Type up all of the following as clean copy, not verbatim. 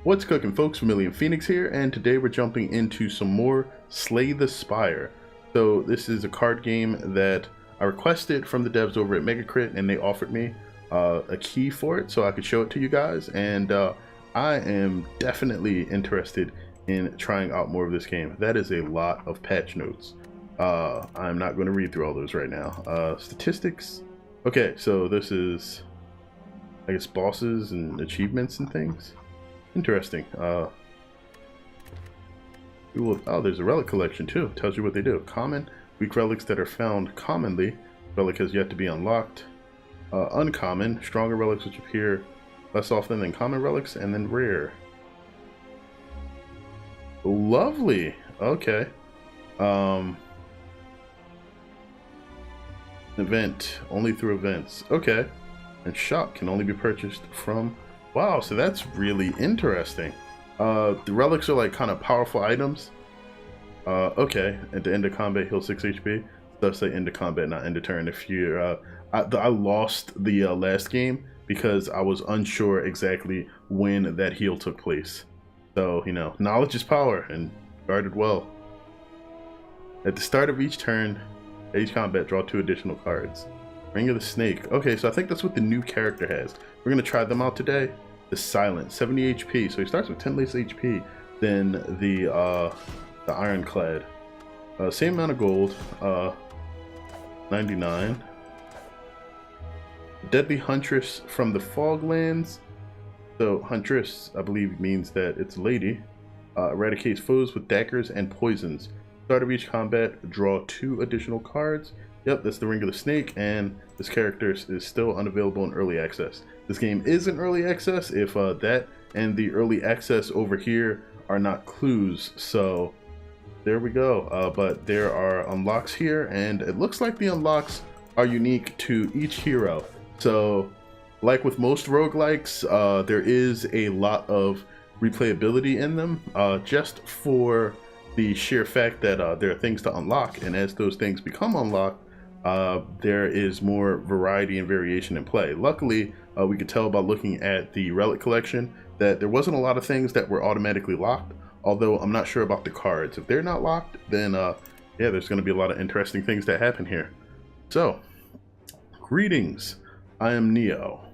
What's cooking, folks? Vermillion Phoenix here, and today we're jumping into some more Slay the Spire. So this is a card game that I requested from the devs over at MegaCrit, and they offered me a key for it so I could show it to you guys, and I am definitely interested in trying out more of this game. That is a lot of patch notes. I'm not going to read through all those right now. Statistics. Okay, so this is, I guess, bosses and achievements and things. Interesting. Oh, there's a relic collection too. Tells you what they do. Common, weak relics that are found commonly. Relic has yet to be unlocked. Uncommon, stronger relics which appear less often than common relics, and then rare. Lovely. Okay. Event only through events. Okay. And shop can only be purchased from. Wow, so that's really interesting. The relics are like kind of powerful items. Okay, at the end of combat, heal 6 HP. Does say end of combat, not end of turn. If you, I lost the last game because I was unsure exactly when that heal took place. So, you know, knowledge is power, and guarded well. At the start of each turn, each combat, draw 2 additional cards. Ring of the Snake. Okay, so I think that's what the new character has. We're gonna try them out today. The Silent, 70 HP. So he starts with 10 less HP than the Ironclad. Same amount of gold. 99. Deadly Huntress from the Foglands. So Huntress, I believe, means that it's a lady. Eradicates foes with daggers and poisons. Start of each combat, draw 2 additional cards. Yep, that's the Ring of the Snake, and this character is still unavailable in early access. This game is in early access if that and the early access over here are not clues. So there we go. But there are unlocks here, and it looks like the unlocks are unique to each hero. So like with most roguelikes, there is a lot of replayability in them, just for the sheer fact that there are things to unlock, and as those things become unlocked, there is more variety and variation in play. Luckily, we could tell by looking at the relic collection that there wasn't a lot of things that were automatically locked, although I'm not sure about the cards. If they're not locked, then yeah, there's going to be a lot of interesting things that happen here. So, greetings. I am Neo.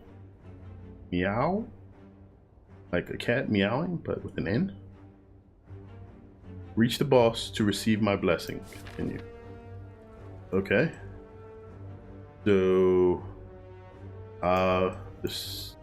Meow? Like a cat meowing, but with an N? Reach the boss to receive my blessing. Continue. Okay. So, this.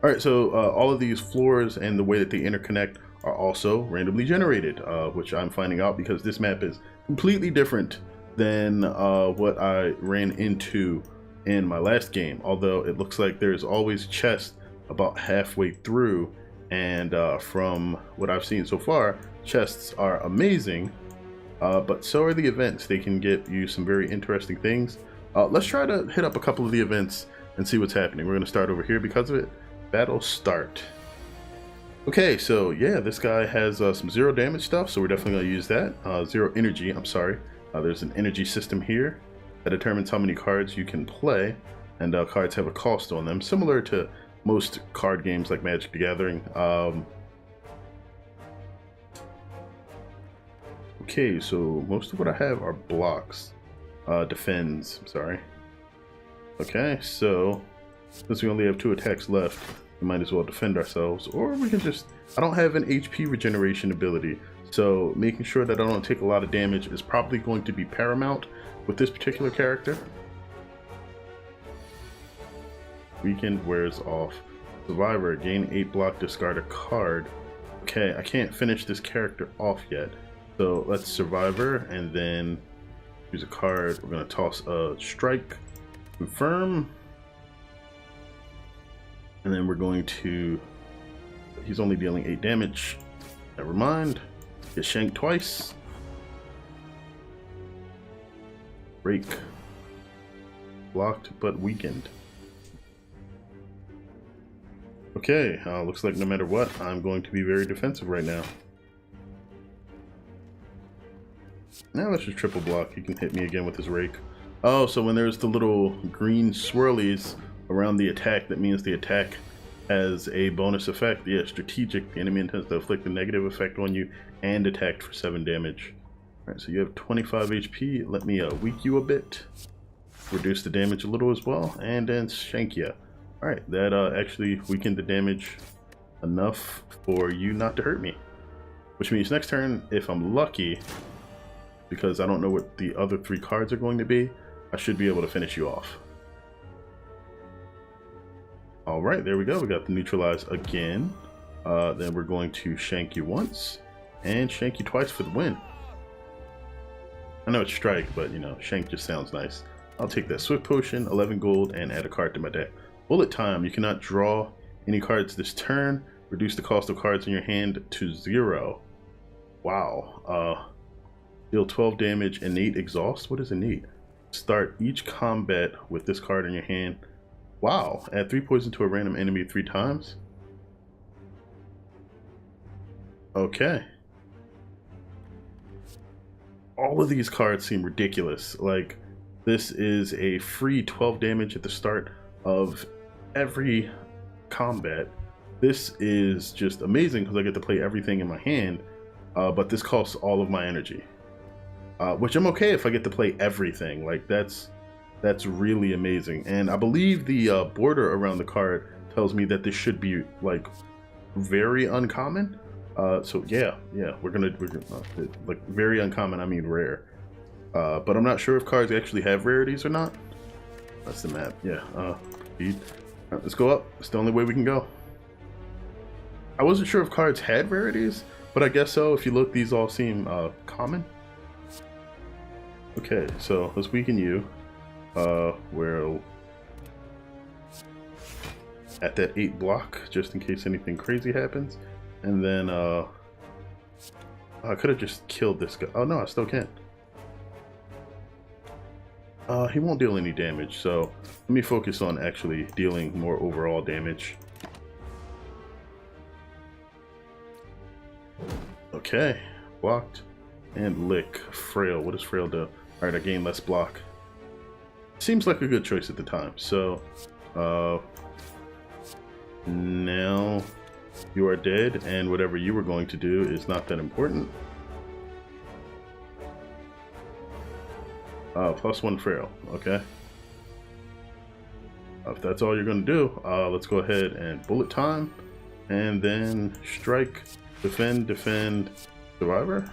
All right. So all of these floors and the way that they interconnect are also randomly generated, which I'm finding out because this map is completely different than what I ran into in my last game. Although it looks like there's always chests about halfway through, and from what I've seen so far, chests are amazing. But so are the events. They can get you some very interesting things. Let's try to hit up a couple of the events and see what's happening. We're going to start over here because of it. Battle start. Okay, so yeah, this guy has some 0 damage stuff, so we're definitely going to use that. 0 energy, I'm sorry. There's an energy system here that determines how many cards you can play, and cards have a cost on them, similar to most card games like Magic the Gathering. Okay, so most of what I have are blocks. Defends, I'm sorry. Okay, so since we only have 2 attacks left, we might as well defend ourselves, or we can just, I don't have an HP regeneration ability, so making sure that I don't take a lot of damage is probably going to be paramount with this particular character. Weakened wears off. Survivor, gain 8 block, discard a card. Okay, I can't finish this character off yet. So let's Survivor and then use a card. We're going to toss a Strike, confirm, and then we're going to, he's only dealing 8 damage. Never mind. Get shanked twice. Break. Blocked but weakened. Okay, looks like no matter what, I'm going to be very defensive right now. Now let's just triple block. He can hit me again with his rake. Oh, so when there's the little green swirlies around the attack, that means the attack as a bonus effect. Yeah, strategic. The enemy intends to inflict a negative effect on you and attacked for 7 damage. Alright, so you have 25 HP. Let me weak you a bit. Reduce the damage a little as well. And then shank you. Alright, that actually weakened the damage enough for you not to hurt me. Which means next turn, if I'm lucky, because I don't know what the other 3 cards are going to be, I should be able to finish you off. Alright, there we go. We got the neutralize again. Then we're going to shank you once and shank you twice for the win. I know it's strike, but you know, shank just sounds nice. I'll take that swift potion, 11 gold, and add a card to my deck. Bullet time. You cannot draw any cards this turn. Reduce the cost of cards in your hand to 0. Wow. Deal 12 damage. Innate exhaust. What is innate? Start each combat with this card in your hand. Wow. Add 3 poison to a random enemy 3 times. Okay. All of these cards seem ridiculous. Like, this is a free 12 damage at the start of every combat. This is just amazing because I get to play everything in my hand, but this costs all of my energy. Which I'm okay if I get to play everything. Like, that's really amazing. And I believe the border around the card tells me that this should be like very uncommon. So yeah, we're gonna like very uncommon. I mean rare. But I'm not sure if cards actually have rarities or not. That's the map. Yeah. Speed. All right, let's go up. It's the only way we can go. I wasn't sure if cards had rarities, but I guess so. If you look, these all seem common. Okay, so let's weaken you. We're at that 8 block, just in case anything crazy happens. And then I could have just killed this guy. Oh no, I still can't. He won't deal any damage, so let me focus on actually dealing more overall damage. Okay, blocked and lick. Frail. What does frail do? Alright, I gain less block. Seems like a good choice at the time. So now you are dead, and whatever you were going to do is not that important. +1 frail. Okay. If that's all you're going to do, let's go ahead and bullet time, and then strike, defend, survivor.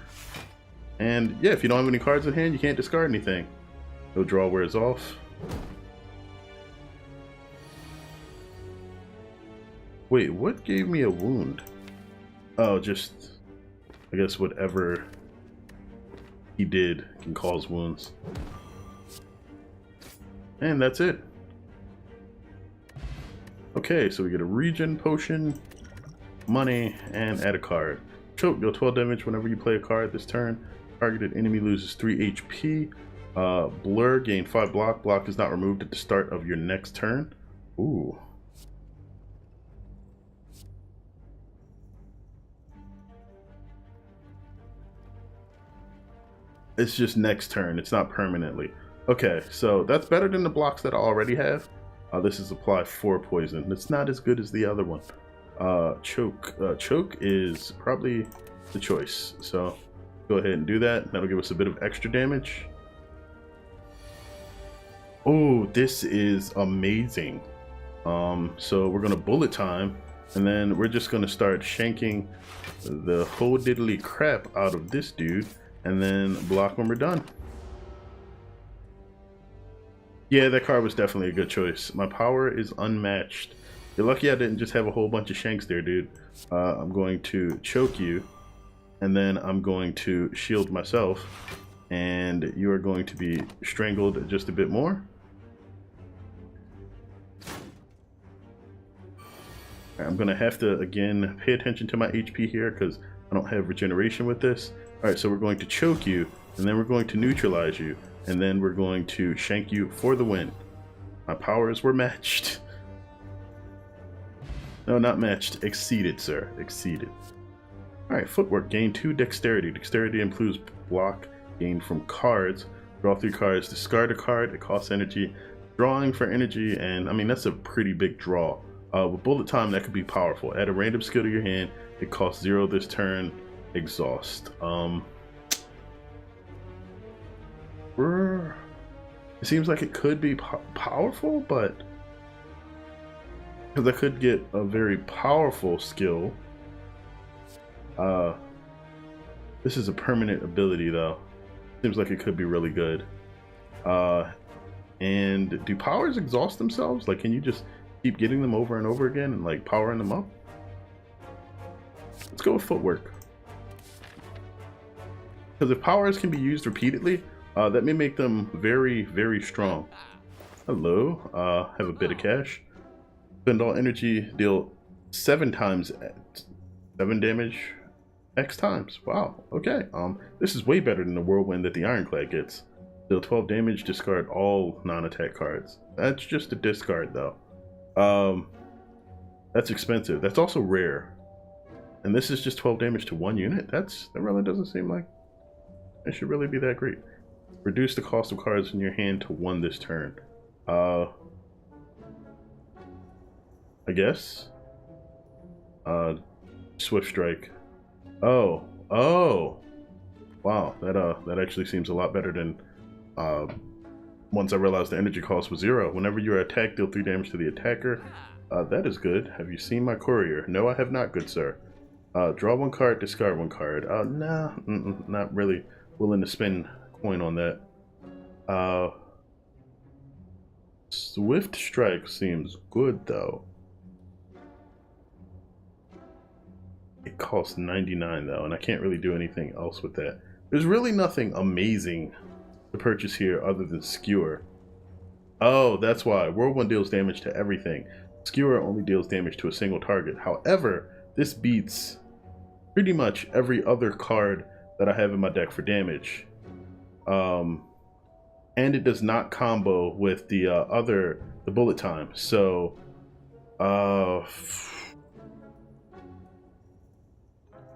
And yeah, if you don't have any cards in hand, you can't discard anything. No draw wears off. Wait, what gave me a wound? Oh, just, I guess whatever he did can cause wounds. And that's it. Okay, so we get a regen potion, money, and add a card. Choke, deal 12 damage whenever you play a card this turn. Targeted enemy loses 3 HP. Blur, gain 5 block. Block is not removed at the start of your next turn. Ooh. It's just next turn. It's not permanently. Okay, so that's better than the blocks that I already have. This is apply 4 poison. It's not as good as the other one. Choke. Choke is probably the choice. So go ahead and do that. That'll give us a bit of extra damage. Oh, this is amazing. So we're gonna bullet time, and then we're just gonna start shanking the whole diddly crap out of this dude, and then block when we're done. Yeah, that card was definitely a good choice. My power is unmatched. You're lucky I didn't just have a whole bunch of shanks there, dude. I'm going to choke you, and then I'm going to shield myself, and you are going to be strangled just a bit more. I'm gonna have to again pay attention to my HP here because I don't have regeneration with this. Alright, so we're going to choke you, and then we're going to neutralize you, and then we're going to shank you for the win. My powers were matched. No, not matched. Exceeded, sir. Exceeded. Alright, footwork. Gain 2 dexterity. Dexterity improves block gained from cards. Draw 3 cards. Discard a card. It costs energy. Drawing for energy, and I mean, that's a pretty big draw. With bullet time, that could be powerful. Add a random skill to your hand. It costs 0 this turn. Exhaust. It seems like it could be powerful, but because I could get a very powerful skill. This is a permanent ability, though. Seems like it could be really good. And do powers exhaust themselves? Like, can you just keep getting them over and over again and like powering them up? Let's go with footwork. Because if powers can be used repeatedly, that may make them very, very strong. Hello, have a bit of cash. Spend all energy, deal 7 times 7 damage X times. Wow, okay. This is way better than the whirlwind that the Ironclad gets. Deal 12 damage, discard all non-attack cards. That's just a discard though. That's expensive. That's also rare. And this is just 12 damage to 1 unit? That really doesn't seem like it should really be that great. Reduce the cost of cards in your hand to 1 this turn. I guess. Swift Strike. Oh. Wow, that actually seems a lot better than once I realized the energy cost was 0. Whenever you are attacked, deal 3 damage to the attacker. That is good. Have you seen my courier? No, I have not, good sir. Draw 1 card, discard 1 card. Nah, not really willing to spend coin on that. Swift Strike seems good though. It costs 99 though, and I can't really do anything else with that. There's really nothing amazing to purchase here other than Skewer. Oh, that's why. Whirlwind deals damage to everything. Skewer only deals damage to a single target. However, this beats pretty much every other card that I have in my deck for damage. And it does not combo with the bullet time. So,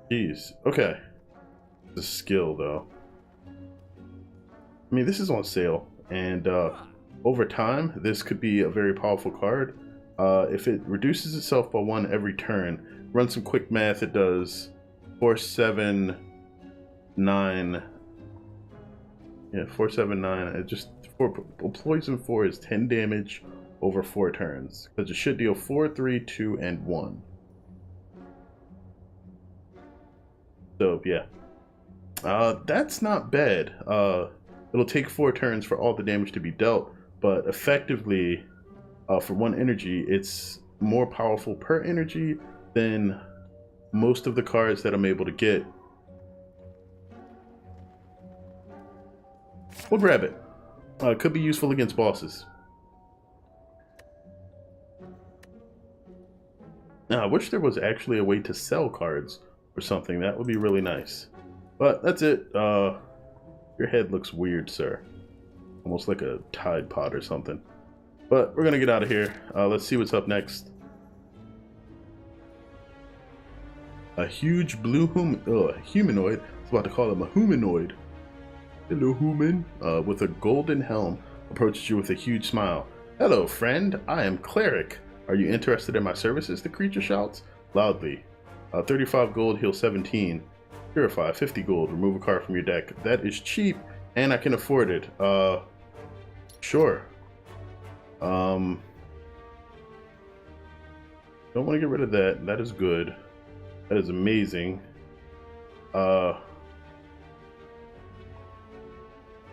geez. Okay. The skill though. I mean, this is on sale, and over time, this could be a very powerful card. If it reduces itself by 1 every turn, run some quick math. It does 4, 7, 9. Yeah, 4, 7, 9. It just poison 4 is 10 damage over 4 turns, because it should deal 4, 3, 2, and 1. So yeah, that's not bad. It'll take 4 turns for all the damage to be dealt, but effectively, for 1 energy, it's more powerful per energy than most of the cards that I'm able to get. We'll grab it. Could be useful against bosses. Now, I wish there was actually a way to sell cards or something. That would be really nice. But that's it. Your head looks weird, sir. Almost like a Tide Pod or something. But we're gonna get out of here. Let's see what's up next. A huge blue humanoid. I was about to call him a humanoid. Hello, human. With a golden helm, approaches you with a huge smile. Hello, friend. I am Cleric. Are you interested in my services? The creature shouts loudly. 35 gold, heal 17. Purify, 50 gold, remove a card from your deck. That is cheap, and I can afford it. Sure. Don't want to get rid of that. That is good. That is amazing. I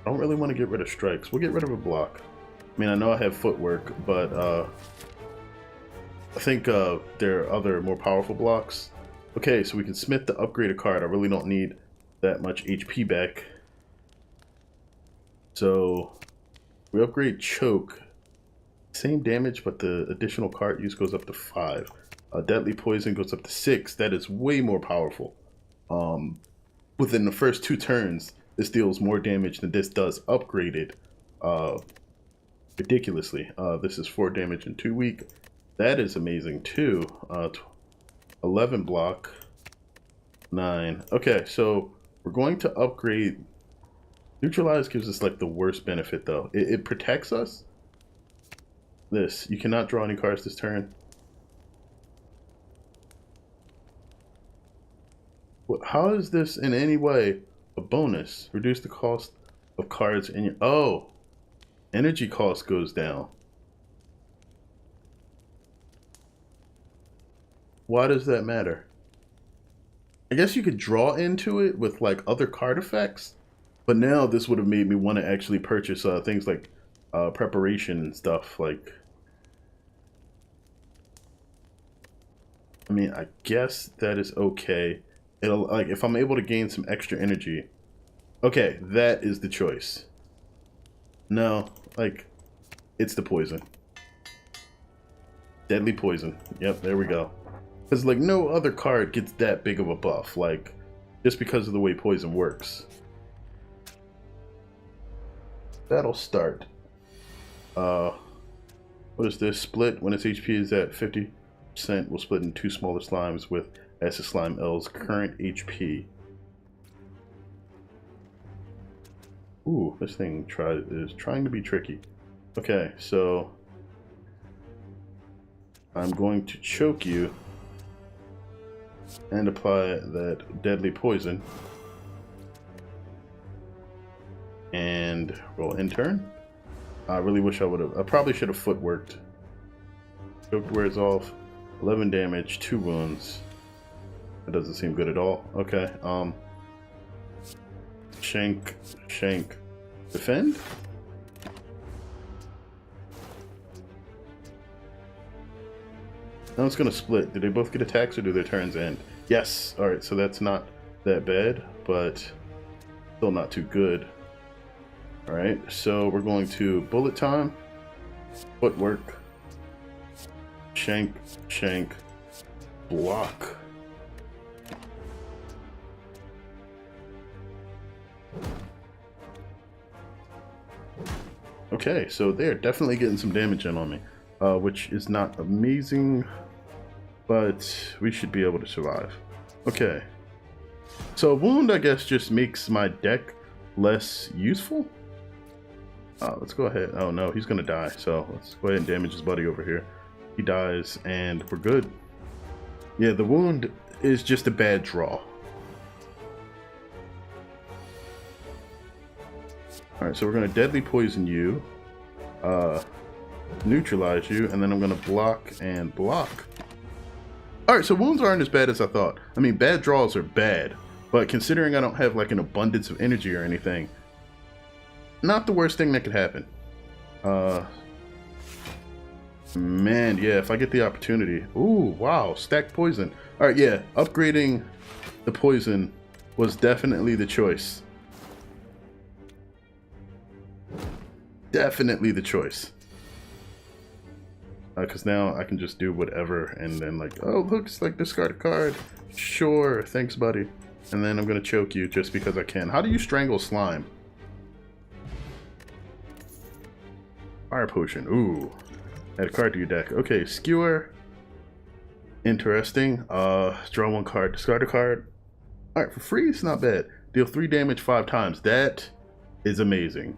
don't really want to get rid of strikes. We'll get rid of a block. I mean, I know I have footwork, but I think there are other more powerful blocks. Okay, so we can smith to upgrade a card. I really don't need that much HP back. So we upgrade Choke. Same damage, but the additional card use goes up to 5. Deadly Poison goes up to 6. That is way more powerful. Within the first 2 turns, this deals more damage than this does upgraded. Ridiculously. This is 4 damage in 2 week. That is amazing too. 11 block, 9. Okay, so we're going to upgrade. Neutralize gives us like the worst benefit though. It protects us. This, you cannot draw any cards this turn. How is this in any way a bonus? Reduce the cost of cards in your... Oh! Energy cost goes down. Why does that matter? I guess you could draw into it with like other card effects, but now this would have made me want to actually purchase things like preparation and stuff. Like, I mean, I guess that is okay. It'll, like, if I'm able to gain some extra energy. Okay, that is the choice. No, like, it's the poison. Deadly poison. Yep, there we go. Because, like, no other card gets that big of a buff, like, just because of the way poison works. That'll start. What is this? Split. When its HP is at 50%, will split in 2 smaller slimes with acid slime L's current HP. Ooh, this thing is trying to be tricky. Okay, so I'm going to choke you and apply that deadly poison. And roll in turn. I really wish I would have. I probably should have footworked. Choked wears off. 11 damage, 2 wounds. That doesn't seem good at all. Okay, Shank, defend? Now it's gonna split. Do they both get attacks or do their turns end? Yes! Alright, so that's not that bad, but still not too good. Alright, so we're going to bullet time, footwork, shank, block. Okay, so they're definitely getting some damage in on me, which is not amazing, but we should be able to survive. Okay, so wound, I guess, just makes my deck less useful. Let's go ahead. Oh no, he's gonna die, so let's go ahead and damage his buddy over here. He dies, and we're good. Yeah, the wound is just a bad draw. Alright, so we're going to deadly poison you, neutralize you, and then I'm going to block and block. Alright, so wounds aren't as bad as I thought. I mean, bad draws are bad, but considering I don't have like an abundance of energy or anything, not the worst thing that could happen. Man, yeah, if I get the opportunity. Ooh, wow, stacked poison. Alright, yeah, upgrading the poison was definitely the choice. Definitely the choice. Because now I can just do whatever and then like, oh, looks like discard a card. Sure, thanks, buddy. And then I'm going to choke you just because I can. How do you strangle slime? Fire potion. Ooh. Add a card to your deck. Okay, skewer. Interesting. Draw 1 card, discard a card. Alright, for free, it's not bad. Deal 3 damage 5 times. That is amazing.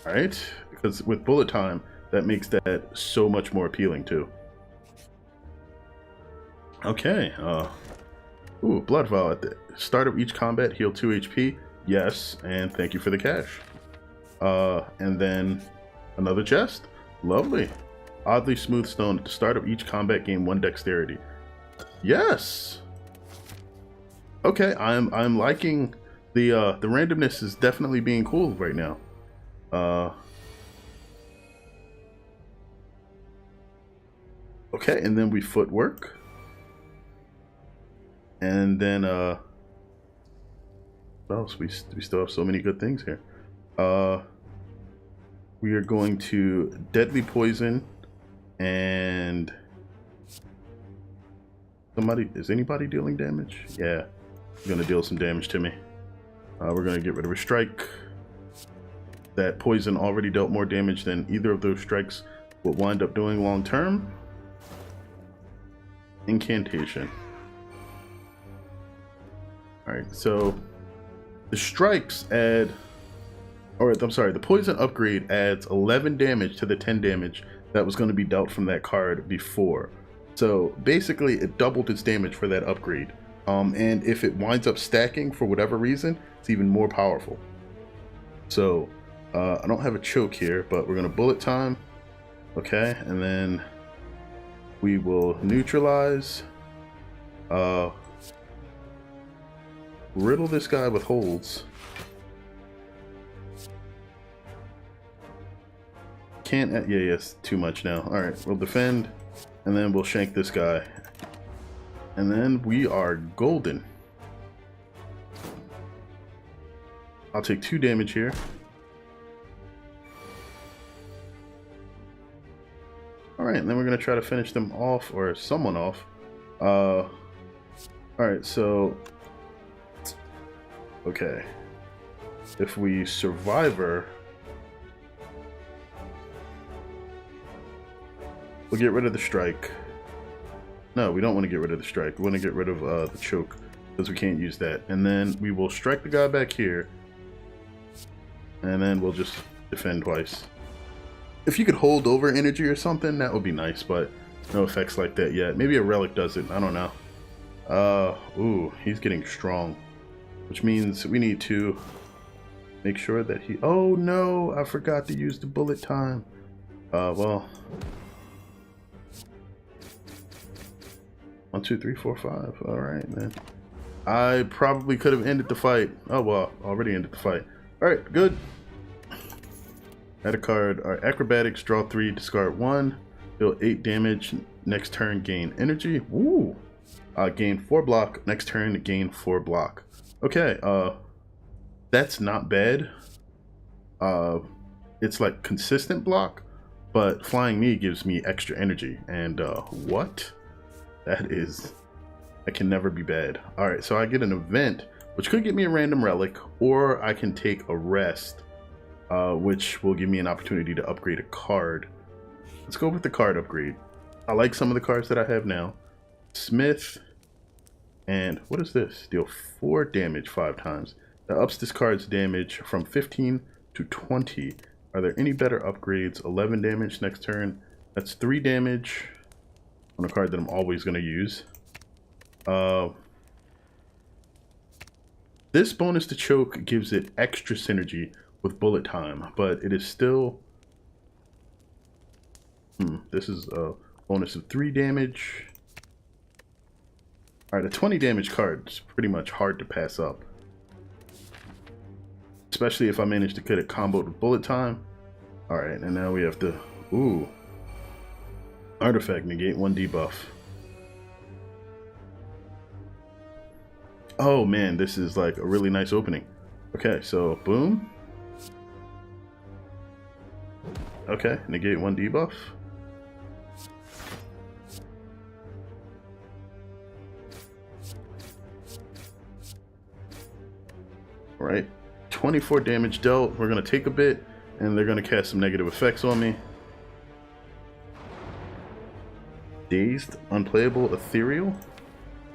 Alright, because with bullet time, that makes that so much more appealing too. Okay, ooh, blood vial. At the start of each combat, heal 2 HP. Yes, and thank you for the cash. And then another chest. Lovely. Oddly smooth stone. At the start of each combat, gain 1 dexterity. Yes. Okay, I'm liking the randomness is definitely being cool right now. Okay, and then we footwork. And then what else? We still have so many good things here. We are going to deadly poison and is anybody dealing damage? Yeah, gonna deal some damage to me. We're gonna get rid of a strike. That poison already dealt more damage than either of those strikes will wind up doing long term. Incantation. Alright, so the strikes add, or I'm sorry, the poison upgrade adds 11 damage to the 10 damage that was going to be dealt from that card before. So basically it doubled its damage for that upgrade. And if it winds up stacking for whatever reason, it's even more powerful. So I don't have a choke here, but we're gonna bullet time. Okay, and then we will neutralize. Riddle this guy with holds. Can't, yeah, yes, too much now. Alright, we'll defend, and then we'll shank this guy. And then we are golden. I'll take 2 damage here. Alright, and then we're going to try to finish them off, or someone off. Alright, so... Okay. If we Survivor... We'll get rid of the strike. No, we don't want to get rid of the strike. We want to get rid of the choke, because we can't use that. And then we will strike the guy back here. And then we'll just defend twice. If you could hold over energy or something, that would be nice, but no effects like that yet. Maybe a relic does it. I don't know. Ooh, he's getting strong. Which means we need to make sure that he... Oh no, I forgot to use the bullet time. Well... 1, 2, 3, 4, 5. Alright, man. I probably could have ended the fight. Oh, well, already ended the fight. Alright, good. Add a card. Our acrobatics, draw 3, discard 1. Deal 8 damage. Next turn, gain energy. Woo! Gain 4 block. Next turn, gain 4 block. Okay, that's not bad. It's like consistent block, but flying me gives me extra energy. And, what? That can never be bad. Alright, so I get an event, which could get me a random relic, or I can take a rest, which will give me an opportunity to upgrade a card. Let's go with the card upgrade. I like some of the cards that I have now. Smith, and what is this? Deal 4 damage 5 times. That ups this card's damage from 15 to 20. Are there any better upgrades? 11 damage next turn. That's 3 damage. On a card that I'm always going to use. This bonus to choke gives it extra synergy with bullet time, but it is still... this is a bonus of 3 damage. Alright, a 20 damage card is pretty much hard to pass up. Especially if I manage to get it comboed with bullet time. Alright, and now we have to... Ooh. Artifact, negate 1 debuff. Oh man, this is like a really nice opening. Okay, so boom. Okay, negate 1 debuff. Alright, 24 damage dealt. We're going to take a bit, and they're going to cast some negative effects on me. Dazed, unplayable, ethereal?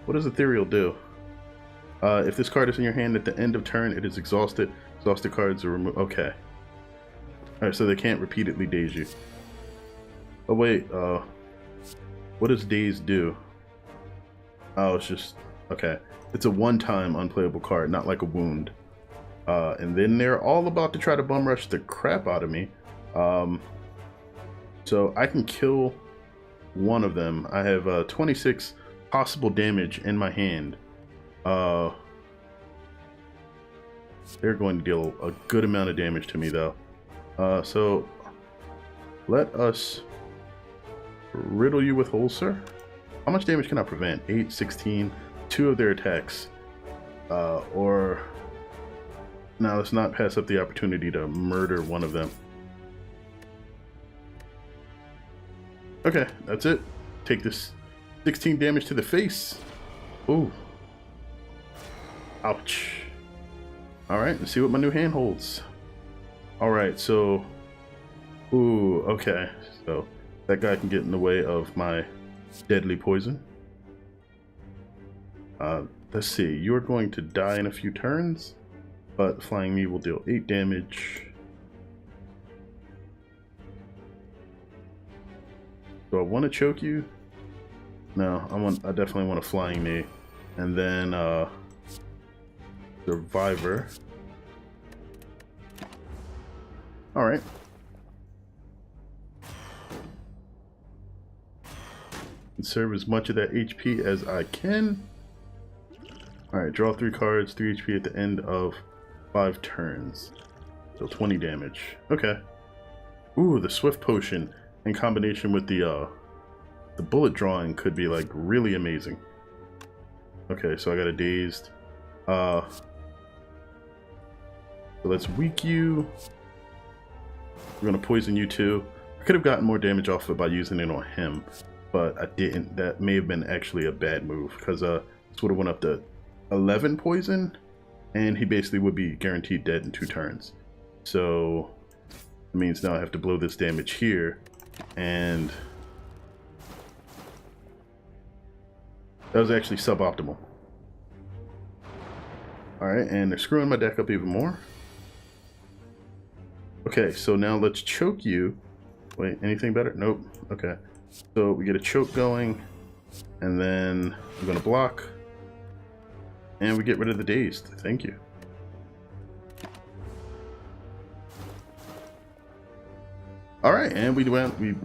What does ethereal do? If this card is in your hand at the end of turn, it is exhausted. Exhausted cards are removed. Okay. Alright, so they can't repeatedly daze you. Oh wait, what does daze do? Oh, it's just... Okay. It's a one-time unplayable card, not like a wound. And then they're all about to try to bum rush the crap out of me. So I can kill one of them. I have 26 possible damage in my hand. They're going to deal a good amount of damage to me though. So let us riddle you with holes, sir. How much damage can I prevent? 8, 16, 2 of their attacks. Or now let's not pass up the opportunity to murder one of them. Okay, that's it. Take this 16 damage to the face. Ooh. Ouch. Alright, let's see what my new hand holds. Alright, so... Ooh, okay. So, that guy can get in the way of my deadly poison. Let's see. You're going to die in a few turns, but flying me will deal 8 damage. Do I want to choke you? No, I definitely want a flying knee. And then survivor. Alright. Conserve as much of that HP as I can. Alright, draw 3 cards, 3 HP at the end of 5 turns. So 20 damage. Okay. Ooh, the Swift Potion in combination with the bullet drawing could be like really amazing. Okay, so I got a dazed. So let's weak you. We're gonna poison you too. I could have gotten more damage off it by using it on him, but I didn't. That may have been actually a bad move because this would have went up to 11 poison, and he basically would be guaranteed dead in 2 turns. So it means now I have to blow this damage here, and that was actually suboptimal. Alright, and they're screwing my deck up even more. Okay, so now let's choke you. Wait, anything better? Nope. Okay. So we get a choke going, and then I'm gonna block, and we get rid of the dazed. Thank you. Alright, and we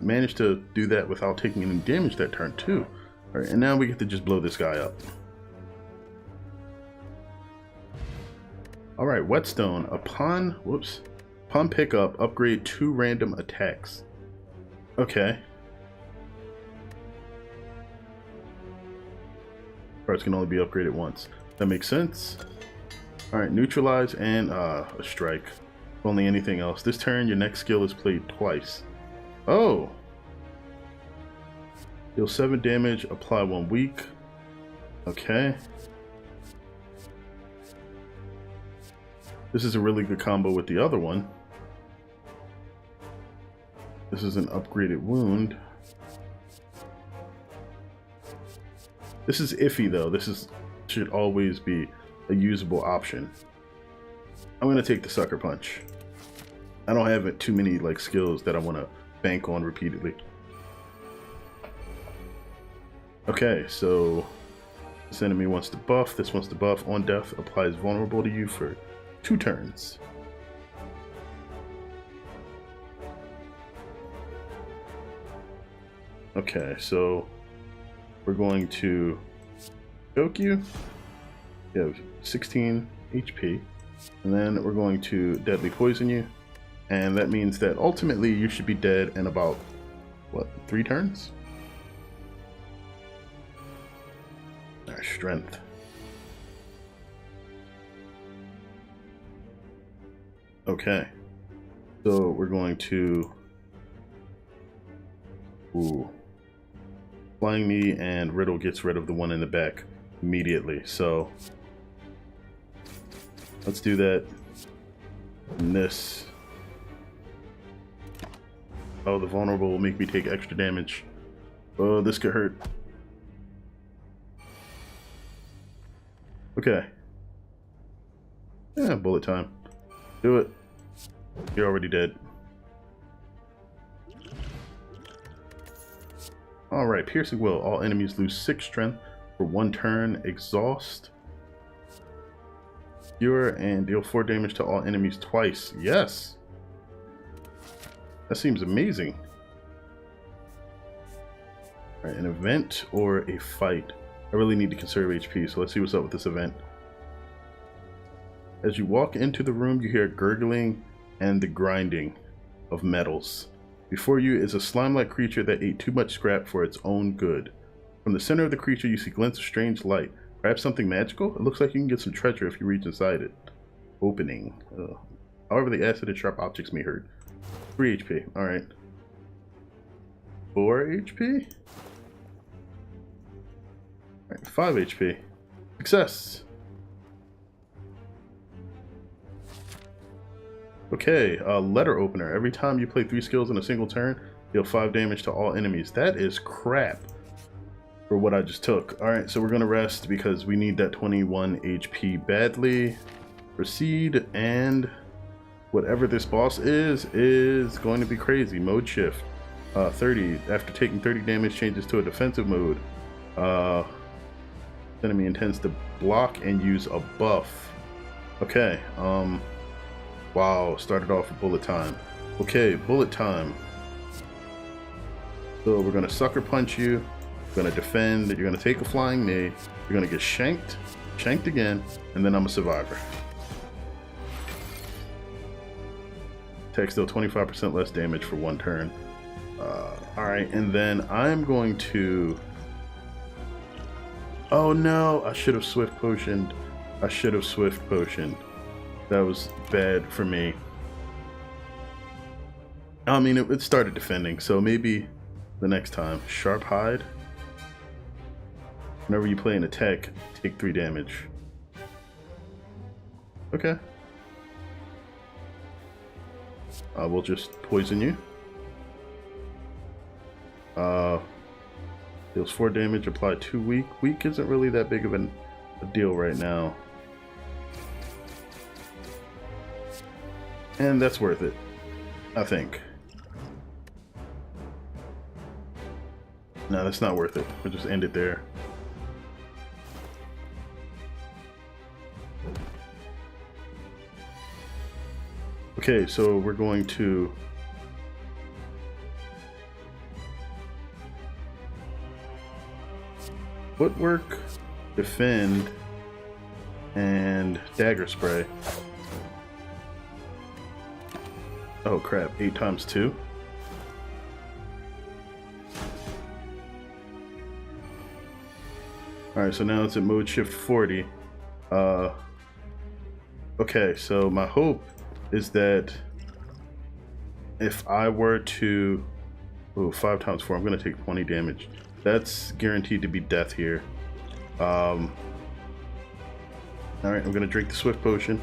managed to do that without taking any damage that turn too. Alright, and now we get to just blow this guy up. Alright, Whetstone. Upon pickup, upgrade 2 random attacks. Okay. Cards can only be upgraded once. That makes sense. Alright, neutralize and a strike. If only anything else. This turn, your next skill is played twice. Oh! Deal 7 damage, apply 1 weak. Okay. This is a really good combo with the other one. This is an upgraded wound. This is iffy though. Should always be a usable option. I'm gonna take the sucker punch. I don't have too many like skills that I want to bank on repeatedly. Okay, so this enemy wants to buff. This wants to buff. On death, applies vulnerable to you for 2 turns. Okay, so we're going to choke you. You have 16 HP. And then we're going to deadly poison you. And that means that ultimately you should be dead in about, what, 3 turns? Our strength. Okay. So we're going to... Ooh. Flying Knee and Riddle gets rid of the one in the back immediately. So let's do that. And this. Oh, the vulnerable will make me take extra damage. Oh, this could hurt. Okay. Yeah, bullet time. Do it. You're already dead. Alright, Piercing Will. All enemies lose 6 strength for 1 turn. Exhaust. Cure and deal 4 damage to all enemies twice. Yes! That seems amazing. Alright, an event or a fight. I really need to conserve HP, so let's see what's up with this event. As you walk into the room, you hear gurgling and the grinding of metals. Before you is a slime-like creature that ate too much scrap for its own good. From the center of the creature, you see glints of strange light. Perhaps something magical? It looks like you can get some treasure if you reach inside it. Opening. However, the acid and sharp objects may hurt. 3 HP. Alright. 4 HP? Alright, 5 HP. Success! Okay, letter opener. Every time you play 3 skills in a single turn, deal 5 damage to all enemies. That is crap for what I just took. Alright, so we're going to rest because we need that 21 HP badly. Proceed, and whatever this boss is going to be crazy. Mode shift. 30. After taking 30 damage, changes to a defensive mode. Enemy intends to block and use a buff. Okay, wow, started off with bullet time. Okay, bullet time. So we're gonna sucker punch you, we're gonna defend, you're gonna take a flying knee, you're gonna get shanked again, and then I'm a survivor. Tech deal 25% less damage for 1 turn. Alright, and then I'm going to... Oh no, I should have swift potioned. That was bad for me. I mean, it started defending, so maybe the next time. Sharp Hide. Whenever you play an attack, take 3 damage. Okay. We'll just poison you. Deals 4 damage, apply 2 weak. Weak isn't really that big of a deal right now. And that's worth it, I think. No, that's not worth it. We'll just end it there. Okay, so we're going to... Footwork, defend, and dagger spray. Oh crap, 8 times 2. Alright, so now it's at mode shift 40. Okay, so my hope is that if I were to... Oh, 5 times 4, I'm going to take 20 damage. That's guaranteed to be death here. Alright, I'm going to drink the Swift Potion.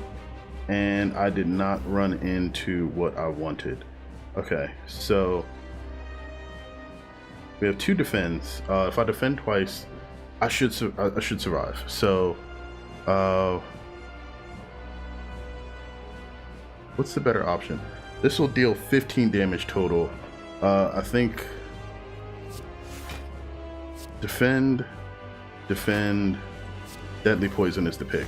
And I did not run into what I wanted. Okay, so... we have 2 defends. If I defend twice, I should survive. So... what's the better option? This will deal 15 damage total. I think... Defend, Deadly Poison is the pick.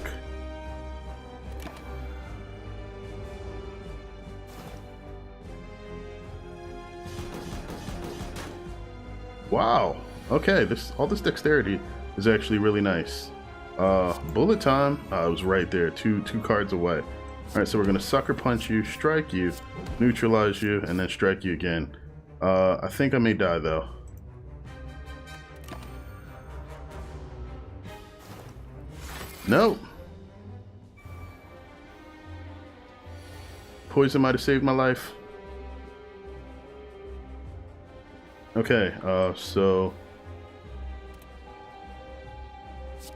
Wow. Okay, all this dexterity is actually really nice. Bullet time. I was right there, two cards away. All right, so we're gonna sucker punch you, strike you, neutralize you, and then strike you again. I think I may die though. Nope. Poison might have saved my life. Okay, so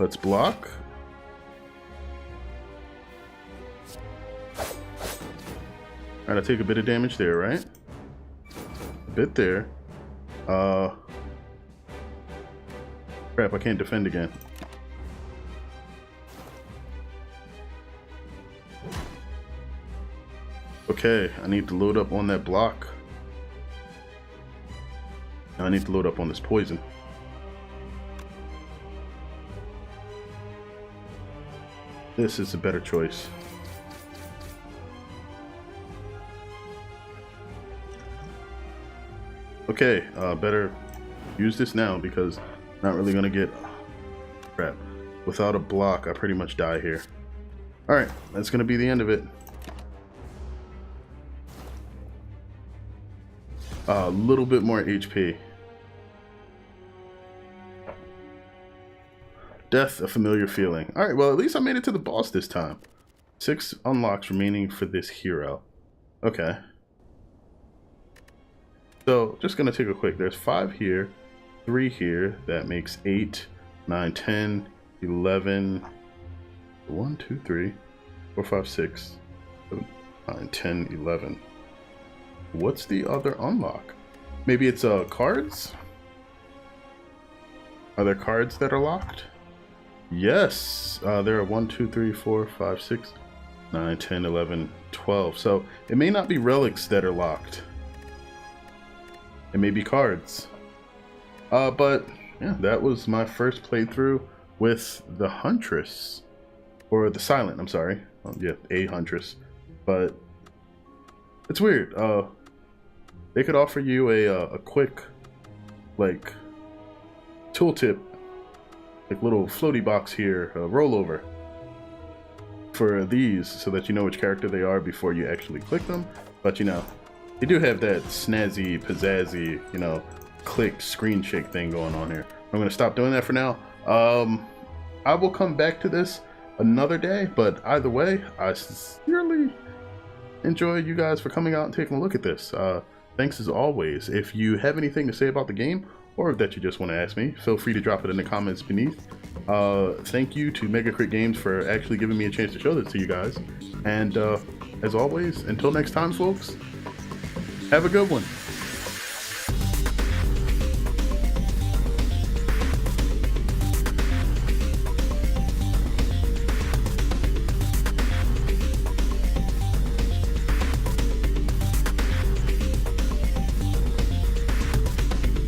let's block. Alright, I take a bit of damage there, right? A bit there. Crap, I can't defend again. Okay, I need to load up on that block. Now I need to load up on this poison. This is a better choice. Okay, better use this now because I'm not really gonna get... crap. Without a block, I pretty much die here. Alright, that's gonna be the end of it. A little bit more HP. Death, a familiar feeling. Alright, well at least I made it to the boss this time. 6 unlocks remaining for this hero. Okay. So, just gonna take a quick. There's 5 here, 3 here. That makes 8, 9, 10, 11. 1, 2, 3, 4, 5, 6, 7, 9, 10, 11. What's the other unlock? Maybe it's cards? Are there cards that are locked? Yes, there are 1, 2, 3, 4, 5, 6, 9, 10, 11, 12. So it may not be relics that are locked. It may be cards. But yeah, that was my first playthrough with the Huntress, or the Silent, I'm sorry. Yeah, a Huntress. But it's weird. They could offer you a quick, like, tooltip, like little floaty box here, rollover for these, so that you know which character they are before you actually click them. But you know, they do have that snazzy, pizzazzy, you know, click screen shake thing going on here. I'm gonna stop doing that for now. I will come back to this another day, but either way, I sincerely enjoy you guys for coming out and taking a look at this. Thanks as always. If you have anything to say about the game, or that you just want to ask me, feel free to drop it in the comments beneath. Thank you to Mega Crit Games for actually giving me a chance to show this to you guys. And as always, until next time, folks, have a good one.